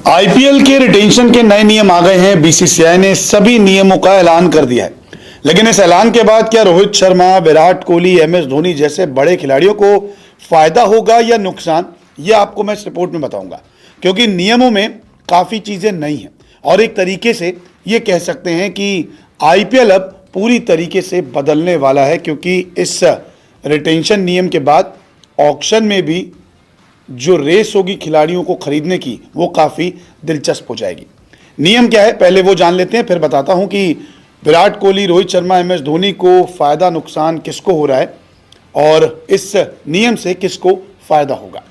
IPL के retention के नए नियम आ गए हैं। बीसीसीआई ने सभी नियमों का ऐलान कर दिया है, लेकिन इस ऐलान के बाद क्या रोहित शर्मा, विराट कोहली, एमएस धोनी जैसे बड़े खिलाड़ियों को फायदा होगा या नुकसान, ये आपको मैं इस रिपोर्ट में बताऊंगा। क्योंकि नियमों में काफ़ी चीज़ें नई हैं और एक तरीके से ये कह सकते हैं कि आईपीएल अब पूरी तरीके से बदलने वाला है, क्योंकि इस रिटेंशन नियम के बाद ऑक्शन में भी जो रेस होगी खिलाड़ियों को खरीदने की, वो काफ़ी दिलचस्प हो जाएगी। नियम क्या है पहले वो जान लेते हैं, फिर बताता हूं कि विराट कोहली, रोहित शर्मा, एमएस धोनी को फ़ायदा नुकसान किसको हो रहा है और इस नियम से किसको फ़ायदा होगा।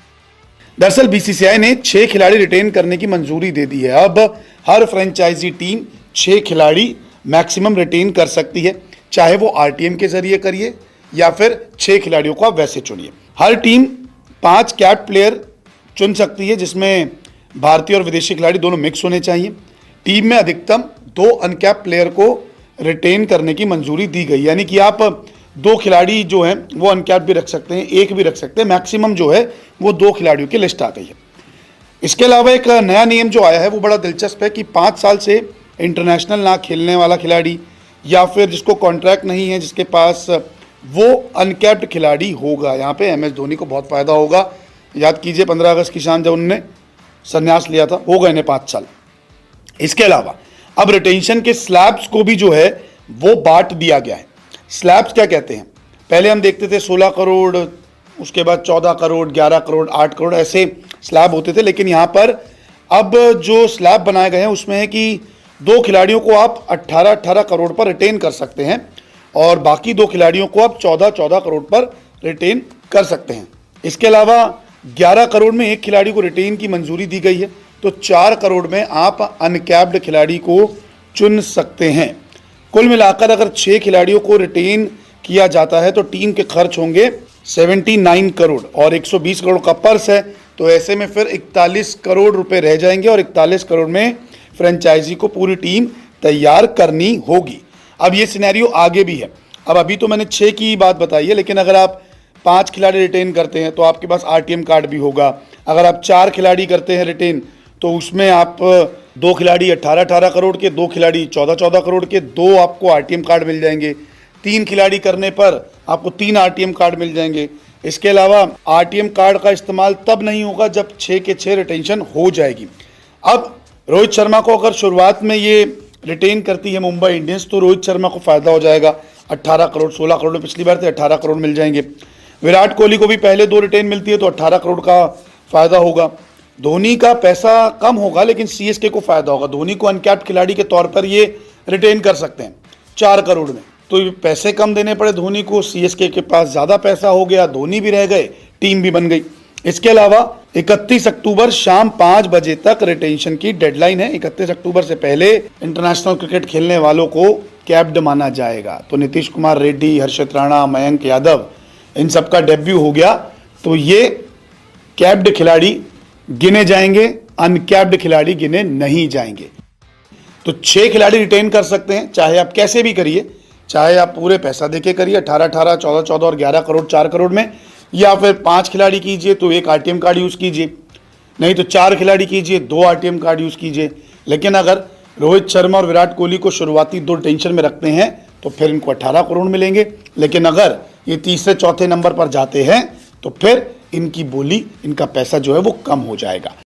दरअसल बीसीसीआई ने 6 खिलाड़ी रिटेन करने की मंजूरी दे दी है। अब हर फ्रेंचाइजी टीम 6 खिलाड़ी मैक्सिमम रिटेन कर सकती है, चाहे वो आरटीएम के जरिए करिए या फिर 6 खिलाड़ियों को आप वैसे चुनिए। हर टीम 5 कैप प्लेयर चुन सकती है, जिसमें भारतीय और विदेशी खिलाड़ी दोनों मिक्स होने चाहिए। टीम में अधिकतम 2 अनकैप प्लेयर को रिटेन करने की मंजूरी दी गई, यानी कि आप 2 खिलाड़ी जो हैं वो अनकैप भी रख सकते हैं, एक भी रख सकते हैं। मैक्सिमम जो है वो 2 खिलाड़ियों की लिस्ट आ गई है। इसके अलावा एक नया नियम जो आया है वो बड़ा दिलचस्प है कि 5 साल से इंटरनेशनल ना खेलने वाला खिलाड़ी या फिर जिसको कॉन्ट्रैक्ट नहीं है, जिसके पास, वो अनकैप्ड खिलाड़ी होगा। यहाँ पे एमएस धोनी को बहुत फ़ायदा होगा। याद कीजिए 15 अगस्त की शाम जब उन्होंने संन्यास लिया था, हो गए इन्हें 5 साल। इसके अलावा अब रिटेंशन के स्लैब्स को भी जो है वो बांट दिया गया है। स्लैब्स क्या कहते हैं? पहले हम देखते थे 16 करोड़, उसके बाद 14 करोड़, 11 करोड़, 8 करोड़, ऐसे स्लैब होते थे। लेकिन यहाँ पर अब जो स्लैब बनाए गए हैं उसमें है कि 2 खिलाड़ियों को आप 18-18 करोड़ पर रिटेन कर सकते हैं और बाकी 2 खिलाड़ियों को आप 14-14 करोड़ पर रिटेन कर सकते हैं। इसके अलावा 11 करोड़ में एक खिलाड़ी को रिटेन की मंजूरी दी गई है, तो 4 करोड़ में आप अनकैप्ड खिलाड़ी को चुन सकते हैं। कुल मिलाकर अगर 6 खिलाड़ियों को रिटेन किया जाता है तो टीम के खर्च होंगे 79 करोड़ और 120 करोड़ का पर्स है, तो ऐसे में फिर 41 करोड़ रुपए रह जाएंगे और 41 करोड़ में फ्रेंचाइजी को पूरी टीम तैयार करनी होगी। अब ये सिनेरियो आगे भी है। अब अभी तो मैंने 6 की बात बताई है, लेकिन अगर आप 5 खिलाड़ी रिटेन करते हैं तो आपके पास आरटीएम कार्ड भी होगा। अगर आप 4 खिलाड़ी करते हैं रिटेन तो उसमें आप 2 खिलाड़ी 18-18 करोड़ के, 2 खिलाड़ी 14-14 करोड़ के, 2 आपको आरटीएम कार्ड मिल जाएंगे। 3 खिलाड़ी करने पर आपको 3 आरटीएम कार्ड मिल जाएंगे। इसके अलावा आरटीएम कार्ड का इस्तेमाल तब नहीं होगा जब 6 के 6 रिटेंशन हो जाएगी। अब रोहित शर्मा को अगर शुरुआत में ये रिटेन करती है मुंबई इंडियंस तो रोहित शर्मा को फायदा हो जाएगा। 18 करोड़, 16 करोड़, पिछली बार थे 18 करोड़ मिल जाएंगे। विराट कोहली को भी पहले 2 रिटेन मिलती है तो 18 करोड़ का फायदा होगा। धोनी का पैसा कम होगा लेकिन सीएसके को फायदा होगा। धोनी को अनकैप्ड खिलाड़ी के तौर पर ये रिटेन कर सकते हैं 4 करोड़ में, तो पैसे कम देने पड़े धोनी को, सीएसके के पास ज़्यादा पैसा हो गया, धोनी भी रह गए, टीम भी बन गई। इसके अलावा 31 अक्टूबर शाम 5 बजे तक रिटेंशन की डेडलाइन है। 31 अक्टूबर से पहले इंटरनेशनल क्रिकेट खेलने वालों को कैप्ड माना जाएगा। तो नीतीश कुमार रेड्डी, हर्षित राणा, मयंक यादव, इन सब का डेब्यू हो गया, तो ये कैप्ड खिलाड़ी गिने जाएंगे, अनकैप्ड खिलाड़ी गिने नहीं जाएंगे। तो 6 खिलाड़ी रिटेन कर सकते हैं, चाहे आप कैसे भी करिए, चाहे आप पूरे पैसा देके करिए 18-18, 14-14 और 11 करोड़ 4 करोड़ में, या फिर 5 खिलाड़ी कीजिए तो 1 आरटीएम कार्ड यूज़ कीजिए, नहीं तो 4 खिलाड़ी कीजिए 2 आरटीएम कार्ड यूज़ कीजिए। लेकिन अगर रोहित शर्मा और विराट कोहली को शुरुआती 2 टेंशन में रखते हैं तो फिर इनको 18 करोड़ मिलेंगे। लेकिन अगर ये तीसरे चौथे नंबर पर जाते हैं तो फिर इनकी बोली, इनका पैसा जो है वो कम हो जाएगा।